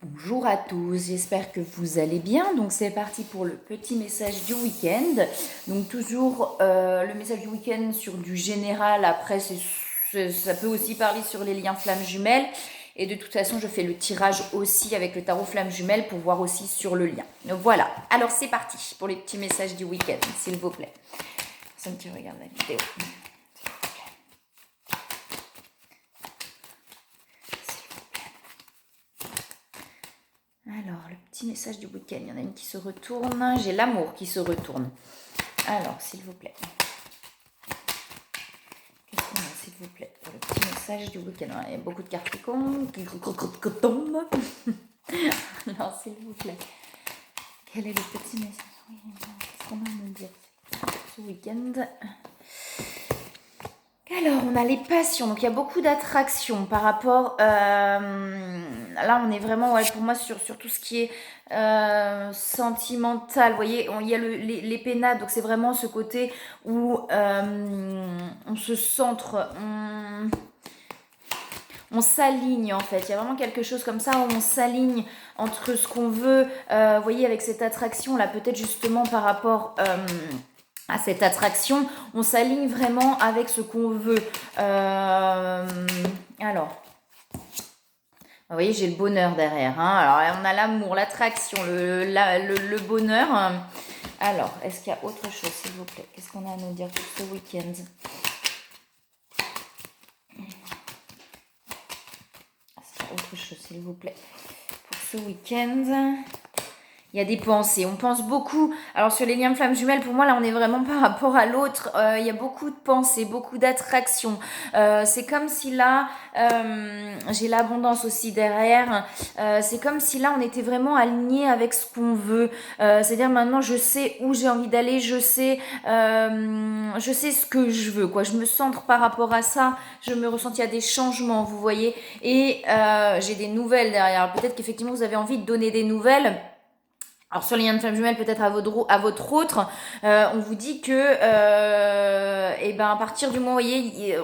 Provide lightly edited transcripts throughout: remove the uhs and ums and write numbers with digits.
Bonjour à tous, j'espère que vous allez bien. Donc c'est parti pour le petit message du week-end. Donc toujours le message du week-end sur du général. Après ça peut aussi parler sur les liens flammes jumelles. Et de toute façon je fais le tirage aussi avec le tarot flammes jumelles pour voir aussi sur le lien. Donc voilà, alors c'est parti pour les petits messages du week-end s'il vous plaît. Personne qui regarde la vidéo. Alors, le petit message du week-end, il y en a une qui se retourne. J'ai l'amour qui se retourne. Alors, s'il vous plaît. Qu'est-ce qu'on a, s'il vous plaît, pour le petit message du week-end? Il y a beaucoup de cartes qui tombent. Alors, s'il vous plaît. Quel est le petit message? Qu'est-ce qu'on a à me dire ce week-end? Alors, on a les passions, donc il y a beaucoup d'attraction par rapport... là, on est vraiment, ouais, pour moi, sur tout ce qui est sentimental. Vous voyez, il y a les pénades, donc c'est vraiment ce côté où on se centre, on s'aligne en fait. Il y a vraiment quelque chose comme ça où on s'aligne entre ce qu'on veut. Vous voyez, avec cette attraction là, peut-être justement par rapport... à cette attraction, on s'aligne vraiment avec ce qu'on veut. Alors, vous voyez, j'ai le bonheur derrière. Hein. Alors, on a l'amour, l'attraction, le bonheur. Alors, est-ce qu'il y a autre chose, s'il vous plaît? Qu'est-ce qu'on a à nous dire pour ce week-end? Est-ce qu'il y a autre chose, s'il vous plaît, pour ce week-end? Il y a des pensées, on pense beaucoup. Alors sur les liens de flammes jumelles, pour moi là on est vraiment par rapport à l'autre. Il y a beaucoup de pensées, beaucoup d'attractions. C'est comme si là, j'ai l'abondance aussi derrière. C'est comme si là on était vraiment aligné avec ce qu'on veut. C'est-à-dire maintenant je sais où j'ai envie d'aller, je sais ce que je veux. Quoi. Je me centre par rapport à ça, je me ressens qu'il y a des changements, vous voyez. Et j'ai des nouvelles derrière. Peut-être qu'effectivement vous avez envie de donner des nouvelles. Alors sur les liens de flammes jumelles, peut-être à votre autre, on vous dit que, et ben à partir du moment où il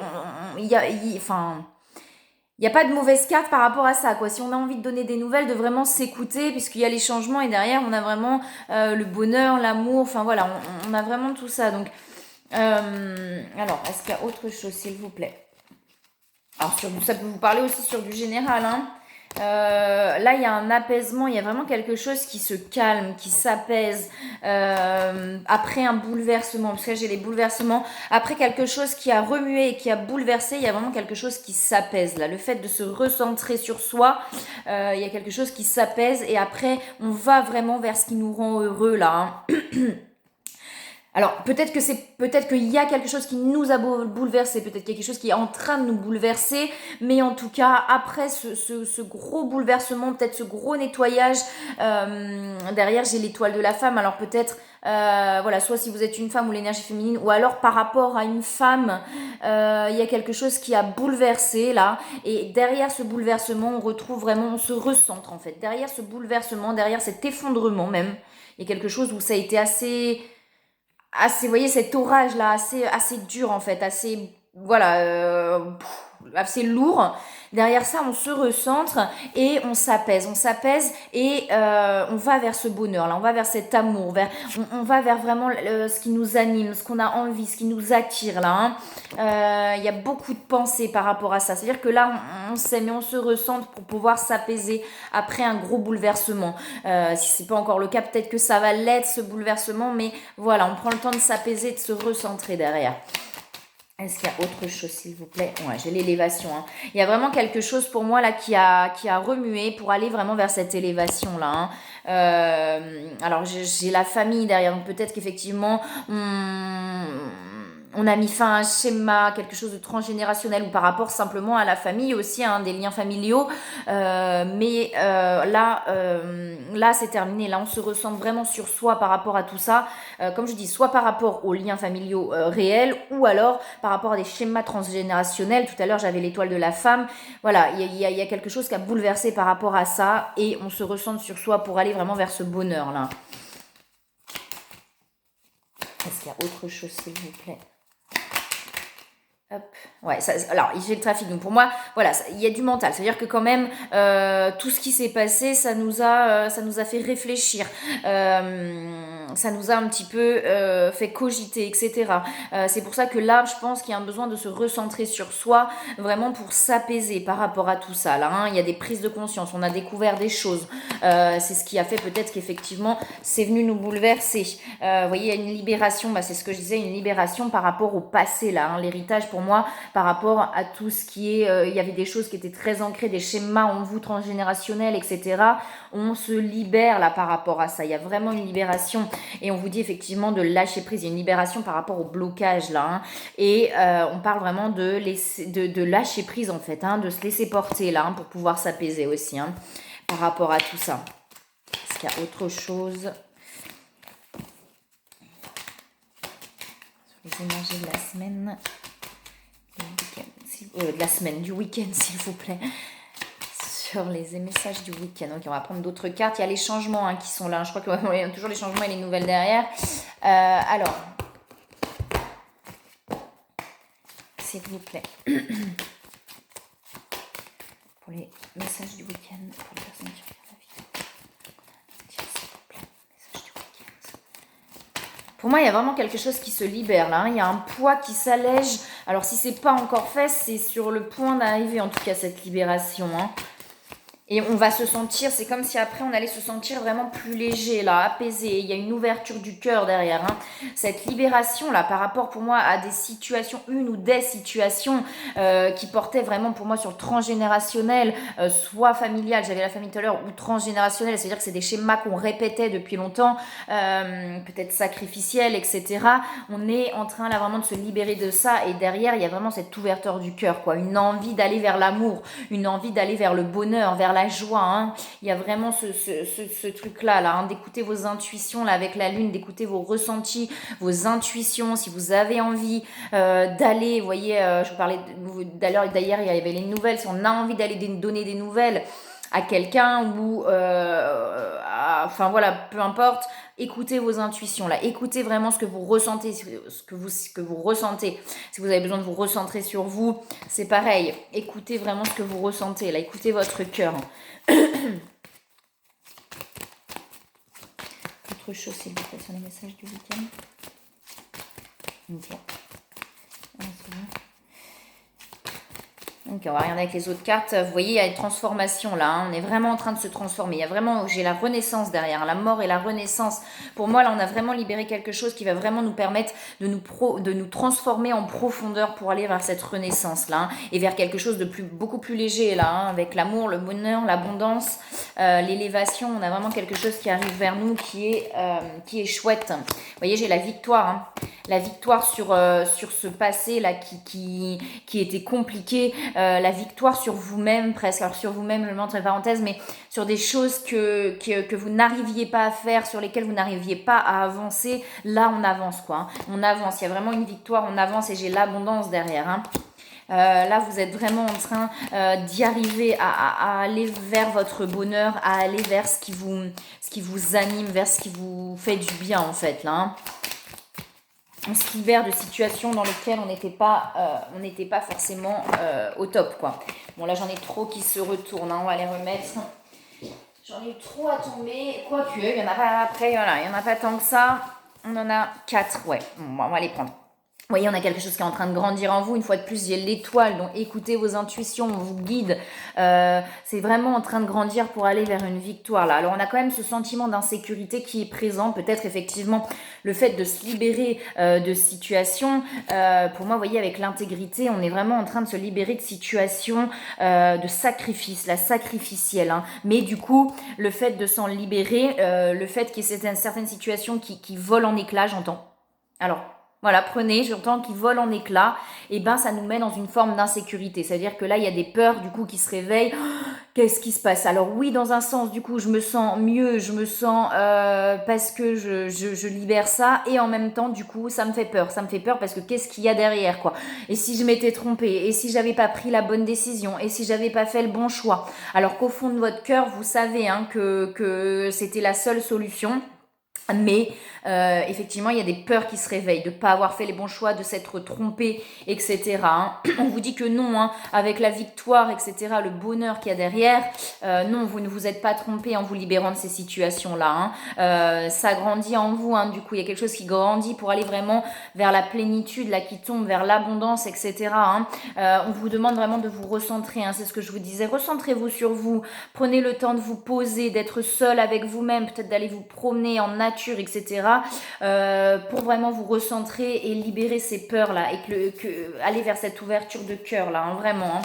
y a pas de mauvaise carte par rapport à ça, quoi. Si on a envie de donner des nouvelles, de vraiment s'écouter, puisqu'il y a les changements et derrière on a vraiment le bonheur, l'amour, enfin voilà, on a vraiment tout ça. Donc, alors, est-ce qu'il y a autre chose, s'il vous plaît? Alors ça peut vous parler aussi sur du général, hein. Là, il y a un apaisement, il y a vraiment quelque chose qui se calme, qui s'apaise après un bouleversement. Parce que là, j'ai les bouleversements. Après quelque chose qui a remué et qui a bouleversé, il y a vraiment quelque chose qui s'apaise. Là, le fait de se recentrer sur soi, il y a quelque chose qui s'apaise et après, on va vraiment vers ce qui nous rend heureux là. Hein. Alors peut-être qu'il y a quelque chose qui nous a bouleversé, peut-être qu'il y a quelque chose qui est en train de nous bouleverser, mais en tout cas après ce gros bouleversement, peut-être ce gros nettoyage, derrière j'ai l'étoile de la femme, alors peut-être voilà, soit si vous êtes une femme ou l'énergie féminine, ou alors par rapport à une femme, il y a quelque chose qui a bouleversé là, et derrière ce bouleversement on retrouve vraiment, on se recentre en fait, derrière ce bouleversement, derrière cet effondrement même, il y a quelque chose où ça a été assez, vous voyez, cet orage là, assez dur en fait, assez, voilà, assez lourd. Derrière ça, on se recentre et on s'apaise et on va vers ce bonheur là, on va vers cet amour, on va vers vraiment ce qui nous anime, ce qu'on a envie, ce qui nous attire là. Hein. Il y a beaucoup de pensées par rapport à ça. C'est-à-dire que là, on s'aime et on se recentre pour pouvoir s'apaiser après un gros bouleversement. Si c'est pas encore le cas, peut-être que ça va l'être ce bouleversement, mais voilà, on prend le temps de s'apaiser, de se recentrer derrière. Est-ce qu'il y a autre chose, s'il vous plaît? Ouais, j'ai l'élévation. Hein. Il y a vraiment quelque chose pour moi là qui a remué pour aller vraiment vers cette élévation là. Hein. Alors j'ai la famille derrière, donc peut-être qu'effectivement on a mis fin à un schéma, quelque chose de transgénérationnel ou par rapport simplement à la famille aussi, hein, des liens familiaux. Mais là c'est terminé. Là on se ressent vraiment sur soi par rapport à tout ça. Comme je dis, soit par rapport aux liens familiaux réels ou alors par rapport à des schémas transgénérationnels. Tout à l'heure j'avais l'étoile de la femme. Voilà, il y a quelque chose qui a bouleversé par rapport à ça et on se ressent sur soi pour aller vraiment vers ce bonheur là. Est-ce qu'il y a autre chose, s'il vous plaît? Hop. Ouais, alors, j'ai le trafic. Donc, pour moi, voilà, il y a du mental. C'est-à-dire que quand même, tout ce qui s'est passé, ça nous a fait réfléchir. Ça nous a un petit peu fait cogiter, etc. C'est pour ça que là, je pense qu'il y a un besoin de se recentrer sur soi, vraiment pour s'apaiser par rapport à tout ça. Là, hein. Il y a des prises de conscience. On a découvert des choses. C'est ce qui a fait peut-être qu'effectivement, c'est venu nous bouleverser. Vous voyez, il y a une libération, bah, c'est ce que je disais, une libération par rapport au passé, là, hein. L'héritage, pour moi, par rapport à tout ce qui est... il y avait des choses qui étaient très ancrées, des schémas en vous transgénérationnels, etc. On se libère, là, par rapport à ça. Il y a vraiment une libération. Et on vous dit, effectivement, de lâcher prise. Il y a une libération par rapport au blocage, là, hein. Et on parle vraiment de lâcher prise, en fait, hein, de se laisser porter, là, hein, pour pouvoir s'apaiser aussi, hein, par rapport à tout ça. Est-ce qu'il y a autre chose les énergies de la semaine, de la semaine, du week-end, s'il vous plaît, sur les messages du week-end. Ok, on va prendre d'autres cartes. Il y a les changements, hein, qui sont là. Je crois qu'il y a toujours les changements et les nouvelles derrière. Alors, s'il vous plaît, pour les messages du week-end, pour les personnes qui regardent la vidéo, s'il vous plaît, messages du week-end. Pour moi, il y a vraiment quelque chose qui se libère là, hein. Il y a un poids qui s'allège. Alors, si c'est pas encore fait, c'est sur le point d'arriver, en tout cas, cette libération, hein. Et on va se sentir, c'est comme si après on allait se sentir vraiment plus léger là, apaisé. Il y a une ouverture du cœur derrière, hein. Cette libération là par rapport pour moi à des situations, une ou des situations qui portaient vraiment pour moi sur le transgénérationnel, soit familial, j'avais la famille tout à l'heure, ou transgénérationnel, c'est-à-dire que c'est des schémas qu'on répétait depuis longtemps, peut-être sacrificiels, etc. On est en train là vraiment de se libérer de ça et derrière il y a vraiment cette ouverture du cœur, quoi, une envie d'aller vers l'amour, une envie d'aller vers le bonheur, vers la joie, hein. Il y a vraiment ce truc-là, là, hein, d'écouter vos intuitions, là, avec la lune, d'écouter vos ressentis, vos intuitions, si vous avez envie d'aller, vous voyez, je vous parlais d'ailleurs, il y avait les nouvelles, si on a envie d'aller donner des nouvelles à quelqu'un ou enfin voilà, peu importe, écoutez vos intuitions là, écoutez vraiment ce que vous ressentez, ce que vous ressentez. Si vous avez besoin de vous recentrer sur vous, c'est pareil, écoutez vraiment ce que vous ressentez là, écoutez votre cœur. Autre chose s'il vous plaît sur les messages du week-end. Ok. Ok, on va regarder avec les autres cartes. Vous voyez, il y a une transformation là, hein. On est vraiment en train de se transformer. Il y a vraiment, j'ai la renaissance derrière, la mort et la renaissance. Pour moi, là, on a vraiment libéré quelque chose qui va vraiment nous permettre de nous transformer en profondeur pour aller vers cette renaissance là, hein, et vers quelque chose de beaucoup plus léger là, hein, avec l'amour, le bonheur, l'abondance, l'élévation. On a vraiment quelque chose qui arrive vers nous qui est chouette. Vous voyez, j'ai la victoire, hein. La victoire sur ce passé là qui était compliqué, la victoire sur vous-même presque, alors sur vous-même je le mets entre parenthèses, mais sur des choses que vous n'arriviez pas à faire, sur lesquelles vous n'arriviez pas à avancer, là on avance quoi, hein. On avance, il y a vraiment une victoire, on avance et j'ai l'abondance derrière, hein. Là, vous êtes vraiment en train d'y arriver, à aller vers votre bonheur, à aller vers ce qui vous anime, vers ce qui vous fait du bien en fait là, hein. On se libère de situations dans lesquelles on n'était pas forcément au top, quoi. Bon, là, j'en ai trop qui se retournent, hein, on va les remettre. J'en ai eu trop à tomber, quoique, il n'y en a pas après, voilà, il n'y en a pas tant que ça. On en a 4, ouais, bon, on va les prendre. Vous voyez, on a quelque chose qui est en train de grandir en vous. Une fois de plus, il y a l'étoile. Donc, écoutez vos intuitions, on vous guide. C'est vraiment en train de grandir pour aller vers une victoire, là. Alors, on a quand même ce sentiment d'insécurité qui est présent. Peut-être, effectivement, le fait de se libérer de situations. Pour moi, vous voyez, avec l'intégrité, on est vraiment en train de se libérer de situations de sacrifice, la sacrificielle, hein. Mais du coup, le fait de s'en libérer, le fait qu'il y ait certaines situations qui volent en éclats, j'entends. Alors, voilà, prenez, j'entends qu'ils volent en éclats, et ben ça nous met dans une forme d'insécurité. C'est-à-dire que là, il y a des peurs du coup qui se réveillent. Qu'est-ce qui se passe? Alors oui, dans un sens, du coup, je me sens mieux, je me sens parce que je libère ça, et en même temps, du coup, ça me fait peur. Ça me fait peur parce que qu'est-ce qu'il y a derrière, quoi? Et si je m'étais trompée? Et si j'avais pas pris la bonne décision? Et si j'avais pas fait le bon choix? Alors qu'au fond de votre cœur, vous savez, hein, que c'était la seule solution. Mais effectivement, il y a des peurs qui se réveillent, de ne pas avoir fait les bons choix, de s'être trompé, etc. Hein. On vous dit que non, hein, avec la victoire, etc., le bonheur qu'il y a derrière, non, vous ne vous êtes pas trompé en vous libérant de ces situations-là. Hein. Ça grandit en vous, hein, du coup, il y a quelque chose qui grandit pour aller vraiment vers la plénitude, là, qui tombe vers l'abondance, etc. Hein. On vous demande vraiment de vous recentrer, hein, c'est ce que je vous disais, recentrez-vous sur vous, prenez le temps de vous poser, d'être seul avec vous-même, peut-être d'aller vous promener en nature, etc. Pour vraiment vous recentrer et libérer ces peurs-là et aller vers cette ouverture de cœur, là, hein, vraiment. Hein.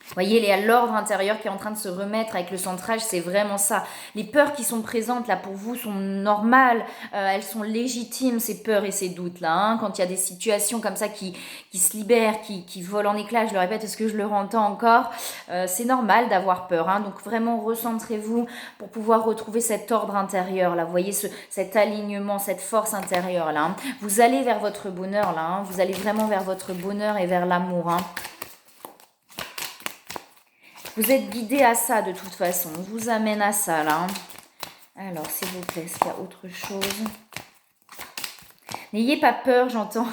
Vous voyez, il y a l'ordre intérieur qui est en train de se remettre avec le centrage, c'est vraiment ça. Les peurs qui sont présentes là pour vous sont normales, elles sont légitimes, ces peurs et ces doutes-là. Hein. Quand il y a des situations comme ça qui se libèrent, qui volent en éclats, je le répète, est-ce que je le entends encore, c'est normal d'avoir peur. Hein. Donc vraiment, recentrez-vous pour pouvoir retrouver cet ordre intérieur là. Vous voyez, cet alignement, cette force intérieure là. Hein. Vous allez vers votre bonheur là, hein. Vous allez vraiment vers votre bonheur et vers l'amour. Hein. Vous êtes guidé à ça de toute façon. On vous amène à ça là. Alors, s'il vous plaît, est-ce qu'il y a autre chose? N'ayez pas peur, j'entends.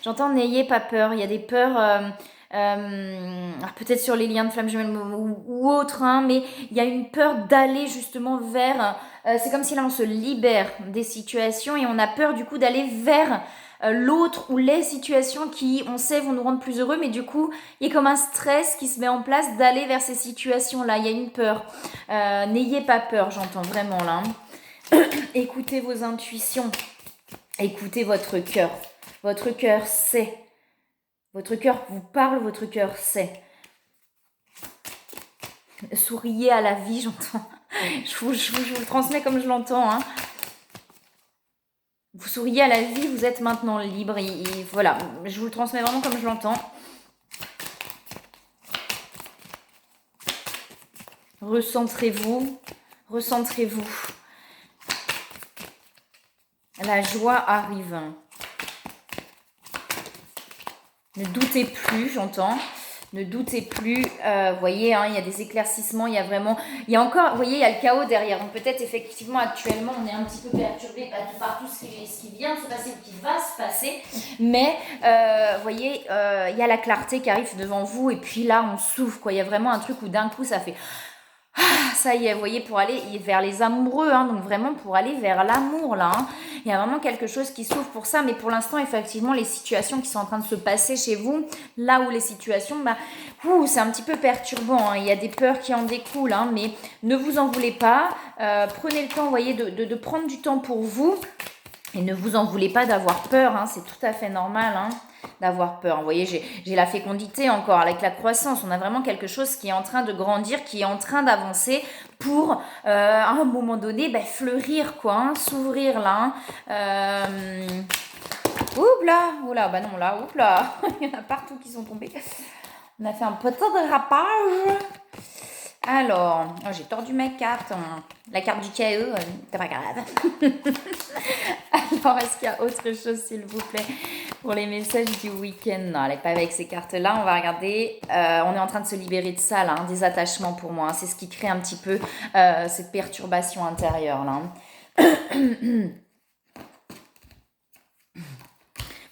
J'entends n'ayez pas peur. Il y a des peurs, peut-être sur les liens de flammes jumelles ou autres, hein, mais il y a une peur d'aller justement vers... c'est comme si là on se libère des situations et on a peur du coup d'aller vers l'autre ou les situations qui, on sait, vont nous rendre plus heureux, mais du coup, il y a comme un stress qui se met en place d'aller vers ces situations-là. Il y a une peur. N'ayez pas peur, j'entends vraiment là. Écoutez vos intuitions. Écoutez votre cœur. Votre cœur sait. Votre cœur vous parle, votre cœur sait. Souriez à la vie, j'entends. Je vous le transmets comme je l'entends. Hein. Vous souriez à la vie, vous êtes maintenant libre. Et voilà, je vous le transmets vraiment comme je l'entends. Recentrez-vous. Recentrez-vous. La joie arrive. Ne doutez plus, j'entends. Ne doutez plus, vous voyez, hein, il y a des éclaircissements, il y a vraiment, il y a encore, vous voyez, il y a le chaos derrière. Donc peut-être effectivement actuellement on est un petit peu perturbé par tout ce qui vient de se passer ou qui va se passer. Mais vous voyez, il y a la clarté qui arrive devant vous et puis là on souffle, quoi. Il y a vraiment un truc où d'un coup ça fait... Ah, ça y est, vous voyez, pour aller vers les amoureux, hein, donc vraiment pour aller vers l'amour, là. Hein. Il y a vraiment quelque chose qui s'ouvre pour ça, mais pour l'instant, effectivement, les situations qui sont en train de se passer chez vous, là où les situations, c'est un petit peu perturbant. Hein. Il y a des peurs qui en découlent, hein, mais ne vous en voulez pas. Prenez le temps, vous voyez, de prendre du temps pour vous. Et ne vous en voulez pas d'avoir peur, hein, c'est tout à fait normal hein, d'avoir peur. Vous voyez, j'ai la fécondité encore avec la croissance. On a vraiment quelque chose qui est en train de grandir, qui est en train d'avancer pour, à un moment donné, fleurir, quoi, hein, s'ouvrir là. Oula, bah non, là, il y en a partout qui sont tombés. On a fait un petit dérapage. Alors, j'ai tordu ma carte, la carte du KE, c'est pas grave. Alors, est-ce qu'il y a autre chose, s'il vous plaît, pour les messages du week-end? Non, elle n'est pas avec ces cartes-là, on va regarder. On est en train de se libérer de ça, là, hein, des attachements pour moi. Hein, c'est ce qui crée un petit peu cette perturbation intérieure, là. Hein.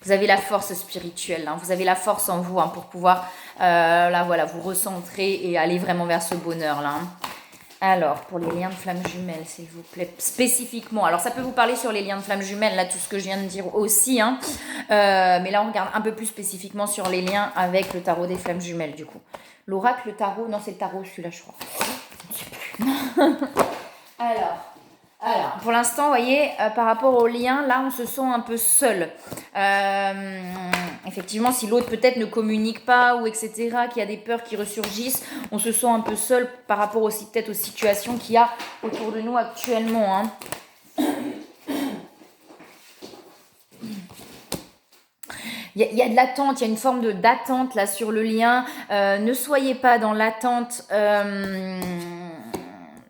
Vous avez la force spirituelle, hein, vous avez la force en vous hein, pour pouvoir là, voilà, vous recentrer et aller vraiment vers ce bonheur-là. Hein. Alors, pour les liens de flammes jumelles, s'il vous plaît, spécifiquement. Alors, ça peut vous parler sur les liens de flammes jumelles, là, tout ce que je viens de dire aussi. Hein. Mais là, on regarde un peu plus spécifiquement sur les liens avec le tarot des flammes jumelles, du coup. L'oracle, le tarot, non, c'est le tarot, celui-là, je crois. Je ne sais plus. Alors, pour l'instant, vous voyez, par rapport au lien, là, on se sent un peu seul. Effectivement, si l'autre peut-être ne communique pas ou etc., qu'il y a des peurs qui ressurgissent, on se sent un peu seul par rapport aussi peut-être aux situations qu'il y a autour de nous actuellement. Hein. Il y a de l'attente, il y a une forme d'attente là sur le lien. Ne soyez pas dans l'attente.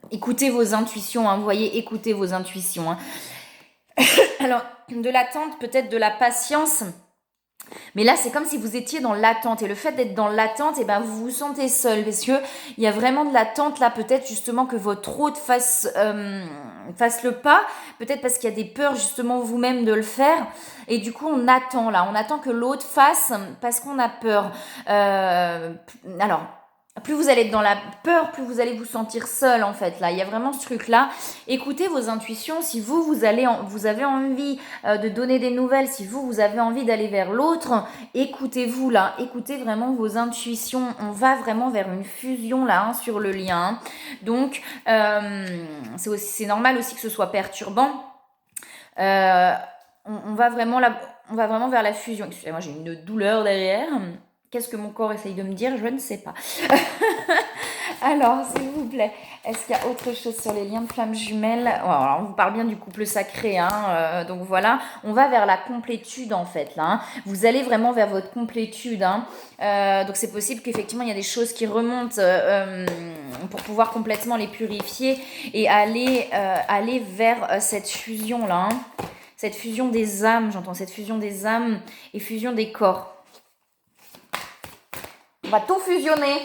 Écoutez vos intuitions, hein, vous voyez, écoutez vos intuitions. Hein. Alors, de l'attente, peut-être de la patience, Mais là, c'est comme si vous étiez dans l'attente. Et le fait d'être dans l'attente, et ben, vous vous sentez seul. Parce que il y a vraiment de l'attente là, peut-être justement que votre hôte fasse le pas. Peut-être parce qu'il y a des peurs justement vous-même de le faire. Et du coup, on attend là. On attend que l'autre fasse parce qu'on a peur. Alors, plus vous allez être dans la peur, plus vous allez vous sentir seul en fait. Là, il y a vraiment ce truc-là. Écoutez vos intuitions. Si vous avez envie de donner des nouvelles, si vous avez envie d'aller vers l'autre, écoutez-vous là. Écoutez vraiment vos intuitions. On va vraiment vers une fusion là sur le lien. Donc, c'est normal aussi que ce soit perturbant. On va vraiment vers la fusion. Excusez-moi, j'ai une douleur derrière. Qu'est-ce que mon corps essaye de me dire? Je ne sais pas. Alors, s'il vous plaît, est-ce qu'il y a autre chose sur les liens de flammes jumelles? Alors, on vous parle bien du couple sacré, hein, donc voilà, on va vers la complétude en fait, là. Hein. Vous allez vraiment vers votre complétude. Hein. Donc c'est possible qu'effectivement, il y a des choses qui remontent pour pouvoir complètement les purifier et aller vers cette fusion-là. Hein. Cette fusion des âmes, j'entends cette fusion des âmes et fusion des corps. On va tout fusionner.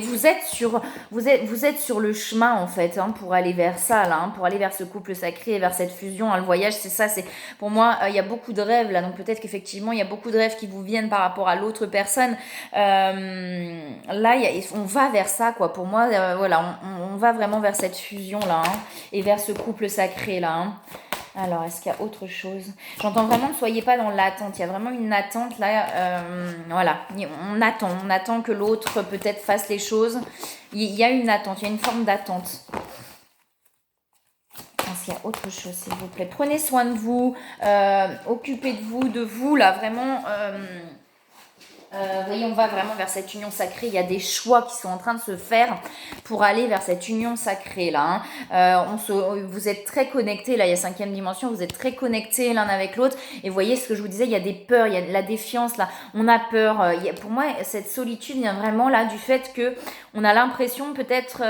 Vous êtes sur le chemin en fait, hein, pour aller vers ça là, hein, pour aller vers ce couple sacré, vers cette fusion. Hein, le voyage, c'est ça. C'est pour moi, il y a beaucoup de rêves là, donc peut-être qu'effectivement il y a beaucoup de rêves qui vous viennent par rapport à l'autre personne. Là, on va vers ça quoi. Pour moi, voilà, on va vraiment vers cette fusion là, hein, et vers ce couple sacré là. Hein. Alors, est-ce qu'il y a autre chose? J'entends vraiment ne soyez pas dans l'attente. Il y a vraiment une attente là. Voilà, on attend que l'autre peut-être fasse les choses. Il y a une attente, il y a une forme d'attente. Est-ce qu'il y a autre chose, s'il vous plaît? Prenez soin de vous, occupez de vous là, vraiment. Vous voyez, on va vraiment vers cette union sacrée. Il y a des choix qui sont en train de se faire pour aller vers cette union sacrée là. Hein. Vous êtes très connectés là. Il y a 5e dimension. Vous êtes très connectés l'un avec l'autre. Et vous voyez ce que je vous disais. Il y a des peurs. Il y a de la défiance là. On a peur. Pour moi, cette solitude vient vraiment là du fait que on a l'impression peut-être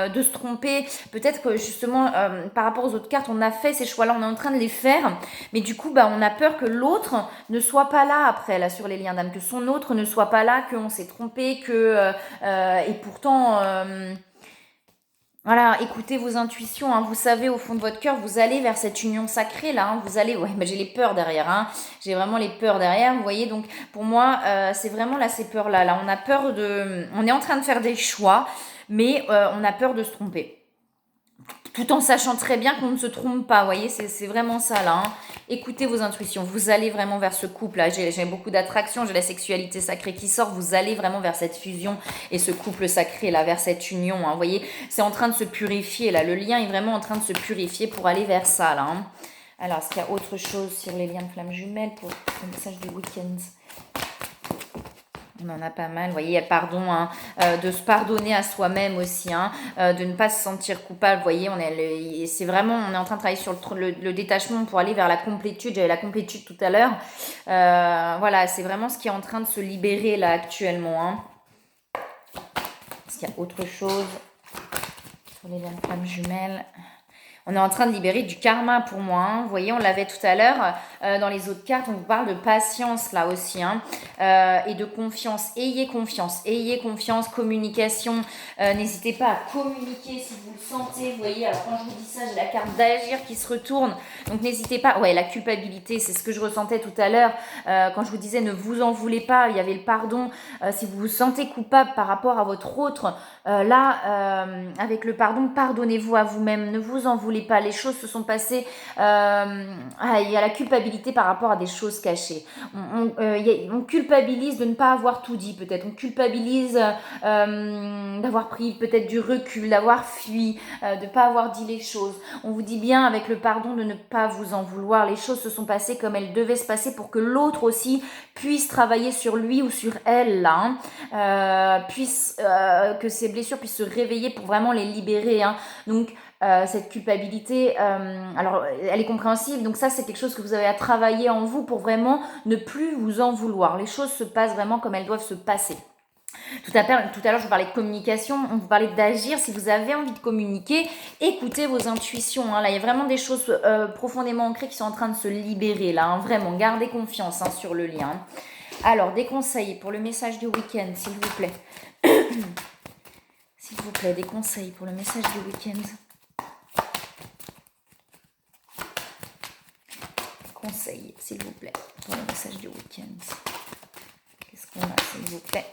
de se tromper. Peut-être que justement par rapport aux autres cartes, on a fait ces choix là. On est en train de les faire. Mais du coup, on a peur que l'autre ne soit pas là après là sur les liens d'âme, que son autre ne soit pas là, qu'on s'est trompé, et pourtant voilà, écoutez vos intuitions, hein, vous savez au fond de votre cœur, vous allez vers cette union sacrée là, hein, vous allez, j'ai les peurs derrière, hein, j'ai vraiment les peurs derrière, vous voyez, donc pour moi c'est vraiment là ces peurs là, on a peur on est en train de faire des choix, mais on a peur de se tromper. Tout en sachant très bien qu'on ne se trompe pas, vous voyez, c'est vraiment ça là. Hein. Écoutez vos intuitions, vous allez vraiment vers ce couple là. J'ai beaucoup d'attraction, j'ai la sexualité sacrée qui sort, vous allez vraiment vers cette fusion et ce couple sacré là, vers cette union. Hein. Vous voyez, c'est en train de se purifier là, le lien est vraiment en train de se purifier pour aller vers ça là. Hein. Alors, est-ce qu'il y a autre chose sur les liens de flammes jumelles pour le message du week-end? On en a pas mal, vous voyez, il y a le pardon, hein, de se pardonner à soi-même aussi, hein, de ne pas se sentir coupable, vous voyez, on est en train de travailler sur le détachement pour aller vers la complétude, j'avais la complétude tout à l'heure, voilà, c'est vraiment ce qui est en train de se libérer là actuellement. Hein. Est-ce qu'il y a autre chose sur les flammes jumelles? On est en train de libérer du karma pour moi. Hein. Vous voyez, on l'avait tout à l'heure. Dans les autres cartes, on vous parle de patience là aussi. Hein. Et de confiance. Ayez confiance, communication. N'hésitez pas à communiquer si vous le sentez. Vous voyez, alors quand je vous dis ça, j'ai la carte d'agir qui se retourne. Donc n'hésitez pas. Ouais, la culpabilité, c'est ce que je ressentais tout à l'heure. Quand je vous disais ne vous en voulez pas, il y avait le pardon. Si vous vous sentez coupable par rapport à votre autre, avec le pardon, pardonnez-vous à vous-même. Ne vous en voulez pas, les choses se sont passées, il y a la culpabilité par rapport à des choses cachées, on culpabilise de ne pas avoir tout dit peut-être, on culpabilise d'avoir pris peut-être du recul, d'avoir fui, de ne pas avoir dit les choses, on vous dit bien avec le pardon de ne pas vous en vouloir, les choses se sont passées comme elles devaient se passer pour que l'autre aussi puisse travailler sur lui ou sur elle là, hein, que ces blessures puissent se réveiller pour vraiment les libérer, hein. Donc cette culpabilité, alors elle est compréhensible, donc ça c'est quelque chose que vous avez à travailler en vous pour vraiment ne plus vous en vouloir. Les choses se passent vraiment comme elles doivent se passer. Tout à l'heure, je vous parlais de communication, on vous parlait d'agir. Si vous avez envie de communiquer, écoutez vos intuitions. Là, il y a vraiment des choses profondément ancrées qui sont en train de se libérer. Là, vraiment, gardez confiance sur le lien. Alors, des conseils pour le message du week-end, s'il vous plaît. S'il vous plaît, des conseils pour le message du week-end. Conseils, s'il vous plaît, pour le message du week-end. Qu'est-ce qu'on a, s'il vous plaît,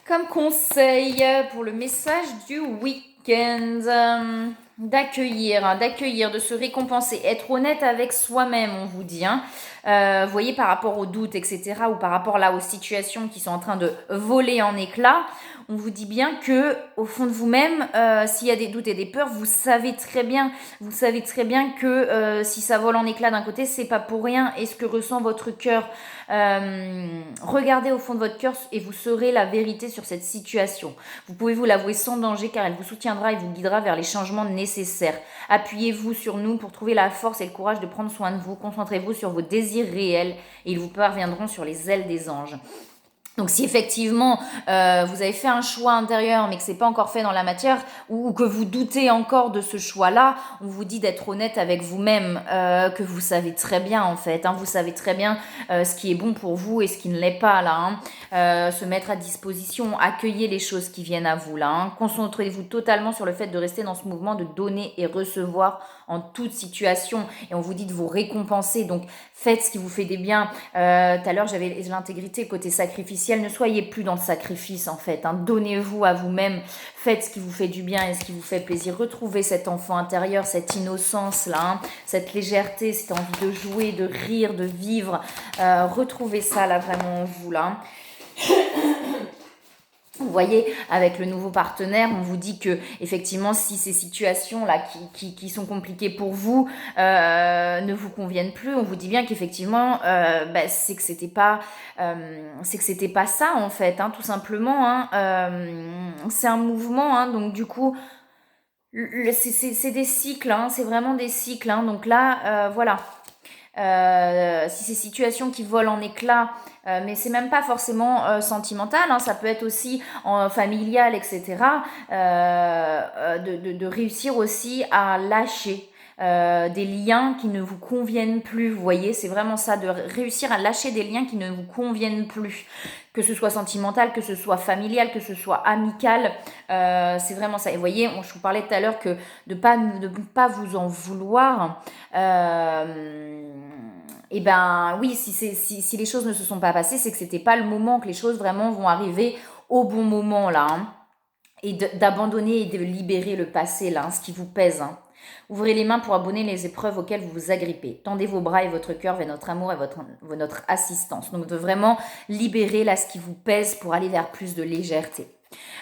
comme conseil pour le message du week-end? D'accueillir, de se récompenser, être honnête avec soi-même, on vous dit. Vous voyez, par rapport aux doutes, etc., ou par rapport là aux situations qui sont en train de voler en éclats, on vous dit bien que au fond de vous-même, s'il y a des doutes et des peurs, vous savez très bien que si ça vole en éclats d'un côté, c'est pas pour rien. Et ce que ressent votre cœur, regardez au fond de votre cœur et vous saurez la vérité sur cette situation. Vous pouvez vous l'avouer sans danger car elle vous soutiendra et vous guidera vers les changements nécessaires. Appuyez-vous sur nous pour trouver la force et le courage de prendre soin de vous. Concentrez-vous sur vos désirs réels et ils vous parviendront sur les ailes des anges. Donc si effectivement vous avez fait un choix intérieur mais que c'est pas encore fait dans la matière ou que vous doutez encore de ce choix-là, on vous dit d'être honnête avec vous-même, que vous savez très bien en fait, vous savez très bien ce qui est bon pour vous et ce qui ne l'est pas là. Se mettre à disposition, accueillez les choses qui viennent à vous là. Concentrez-vous totalement sur le fait de rester dans ce mouvement de donner et recevoir en toute situation et on vous dit de vous récompenser, donc faites ce qui vous fait des biens. Tout à l'heure j'avais l'intégrité côté sacrificiel, ne soyez plus dans le sacrifice en fait, donnez-vous à vous-même, faites ce qui vous fait du bien et ce qui vous fait plaisir, retrouvez cet enfant intérieur, cette innocence là, cette légèreté, cette envie de jouer, de rire, de vivre, retrouvez ça là vraiment en vous là. Vous voyez, avec le nouveau partenaire, on vous dit que effectivement, si ces situations-là qui sont compliquées pour vous ne vous conviennent plus, on vous dit bien qu'effectivement, c'est que c'était pas ça en fait, tout simplement. C'est un mouvement, donc du coup, c'est des cycles, c'est vraiment des cycles. Donc là, voilà. Si ces situations qui volent en éclats, mais c'est même pas forcément sentimental, ça peut être aussi familial, etc. De réussir aussi à lâcher des liens qui ne vous conviennent plus, vous voyez, c'est vraiment ça, de réussir à lâcher des liens qui ne vous conviennent plus, que ce soit sentimental, que ce soit familial, que ce soit amical, c'est vraiment ça. Et vous voyez, je vous parlais tout à l'heure que de pas vous en vouloir, et ben oui, si les choses ne se sont pas passées, c'est que c'était pas le moment, que les choses vraiment vont arriver au bon moment là, et d'abandonner et de libérer le passé là, ce qui vous pèse. Ouvrez les mains pour abonner les épreuves auxquelles vous vous agrippez. Tendez vos bras et votre cœur vers notre amour et notre assistance. Donc de vraiment libérer là ce qui vous pèse pour aller vers plus de légèreté.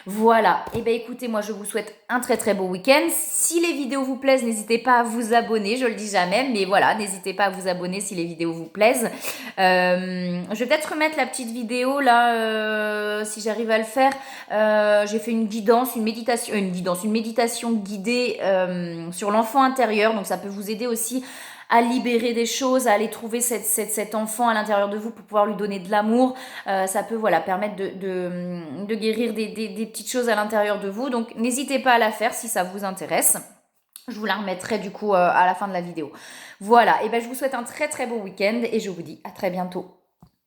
Voilà, et bien écoutez, moi je vous souhaite un très très beau week-end. Si les vidéos vous plaisent, n'hésitez pas à vous abonner, je le dis jamais, mais voilà, n'hésitez pas à vous abonner si les vidéos vous plaisent. Je vais peut-être remettre la petite vidéo là, si j'arrive à le faire. J'ai fait une méditation guidée sur l'enfant intérieur, donc ça peut vous aider aussi à libérer des choses, à aller trouver cet enfant à l'intérieur de vous pour pouvoir lui donner de l'amour. Ça peut permettre de guérir des petites choses à l'intérieur de vous. Donc n'hésitez pas à la faire si ça vous intéresse. Je vous la remettrai du coup à la fin de la vidéo. Voilà, et ben je vous souhaite un très très beau week-end et je vous dis à très bientôt.